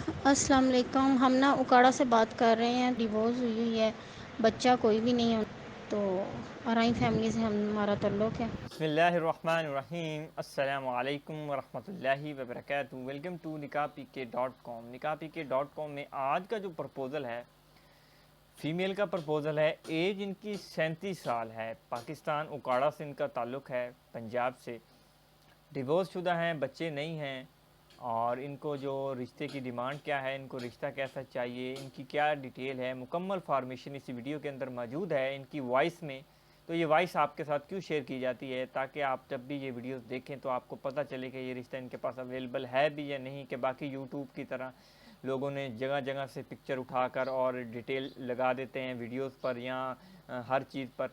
السلام علیکم، ہم نا اکاڑا سے بات کر رہے ہیں، ڈیورس ہوئی ہے، بچہ کوئی بھی نہیں ہے، تو آرائن فیملی سے ہمارا تعلق ہے۔ بسم اللہ الرحمن الرحیم، السلام علیکم ورحمۃ اللہ وبرکاتہ۔ ویلکم ٹو نکاح پی کے .com۔ نکاح پی کے .com میں آج کا جو پرپوزل ہے، فیمیل کا پرپوزل ہے۔ ایج ان کی 37 سال ہے، پاکستان اکاڑا سے ان کا تعلق ہے، پنجاب سے، ڈیورس شدہ ہیں، بچے نہیں ہیں، اور ان کو جو رشتے کی ڈیمانڈ کیا ہے، ان کو رشتہ کیسا چاہیے، ان کی کیا ڈیٹیل ہے، مکمل فارمیشن اس ویڈیو کے اندر موجود ہے ان کی وائس میں۔ تو یہ وائس آپ کے ساتھ کیوں شیئر کی جاتی ہے؟ تاکہ آپ جب بھی یہ ویڈیوز دیکھیں تو آپ کو پتہ چلے کہ یہ رشتہ ان کے پاس اویلیبل ہے بھی یا نہیں، کہ باقی یوٹیوب کی طرح لوگوں نے جگہ جگہ سے پکچر اٹھا کر اور ڈیٹیل لگا دیتے ہیں ویڈیوز پر یا ہر چیز پر،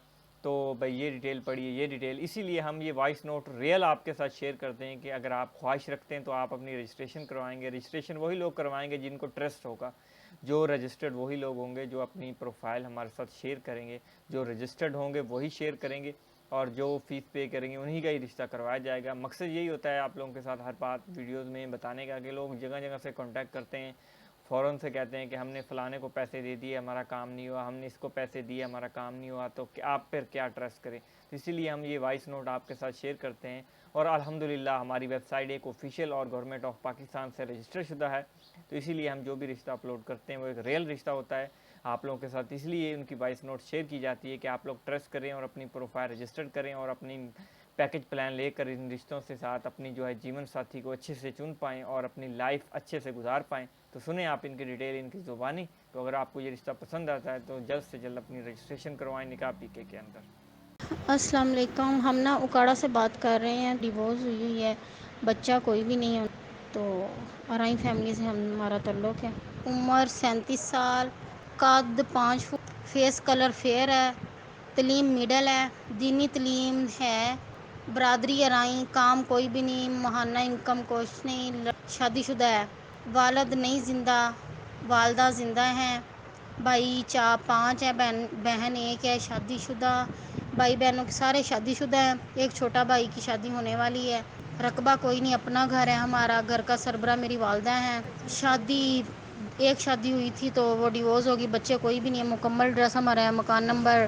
تو بھئی یہ ڈیٹیل پڑھیے، یہ ڈیٹیل۔ اسی لیے ہم یہ وائس نوٹ ریئل آپ کے ساتھ شیئر کرتے ہیں کہ اگر آپ خواہش رکھتے ہیں تو آپ اپنی رجسٹریشن کروائیں گے۔ رجسٹریشن وہی لوگ کروائیں گے جن کو ٹرسٹ ہوگا، جو رجسٹرڈ وہی لوگ ہوں گے جو اپنی پروفائل ہمارے ساتھ شیئر کریں گے، جو رجسٹرڈ ہوں گے وہی شیئر کریں گے، اور جو فیس پے کریں گے انہی کا ہی رشتہ کروایا جائے گا۔ مقصد یہی ہوتا ہے آپ لوگوں کے ساتھ ہر بات ویڈیوز میں بتانے کا، کہ لوگ جگہ جگہ سے کانٹیکٹ کرتے ہیں، فوراً سے کہتے ہیں کہ ہم نے فلانے کو پیسے دے دیے ہمارا کام نہیں ہوا، ہم نے اس کو پیسے دیے ہمارا کام نہیں ہوا، تو آپ پھر کیا ٹرسٹ کریں؟ تو اسی لیے ہم یہ وائس نوٹ آپ کے ساتھ شیئر کرتے ہیں۔ اور الحمدللہ ہماری ویب سائٹ ایک آفیشیل اور گورنمنٹ آف پاکستان سے رجسٹر شدہ ہے، تو اسی لیے ہم جو بھی رشتہ اپلوڈ کرتے ہیں وہ ایک ریئل رشتہ ہوتا ہے آپ لوگوں کے ساتھ۔ اس لیے ان کی وائس نوٹ شیئر کی جاتی ہے کہ آپ لوگ ٹرسٹ کریں اور اپنی پروفائل رجسٹر کریں، اور اپنی پیکج پلان لے کر ان رشتوں سے ساتھ اپنی جو ہے جیون ساتھی کو اچھے سے چن پائیں اور اپنی لائف اچھے سے گزار پائیں۔ تو سنیں آپ ان کی ڈیٹیل، ان کی زبانی۔ تو اگر آپ کو یہ رشتہ پسند آتا ہے تو جلد سے جلد اپنی رجسٹریشن کروائیں نکاح پی کے اندر۔ السلام علیکم، ہم نا اکاڑا سے بات کر رہے ہیں، ڈیورس ہوئی ہے، بچہ کوئی بھی نہیں ہے، تو آرائن فیملی سے ہمارا تعلق ہے۔ عمر 37 سال، قد 5 فٹ، فیس کلر فیئر ہے، تعلیم مڈل ہے، دینی تعلیم ہے، برادری آرائن، کام کوئی بھی نہیں، ماہانہ انکم کچھ نہیں، شادی شدہ ہے، والد نہیں زندہ، والدہ زندہ ہیں، بھائی 5 ہیں، بہن 1 ہے، شادی شدہ، بھائی بہنوں کے سارے شادی شدہ ہیں، ایک چھوٹا بھائی کی شادی ہونے والی ہے، رقبہ کوئی نہیں، اپنا گھر ہے ہمارا، گھر کا سربراہ میری والدہ ہیں، ایک شادی ہوئی تھی تو وہ ڈیورس ہوگی، بچے کوئی بھی نہیں ہے، مکمل ایڈریس ہمارا ہے، مکان نمبر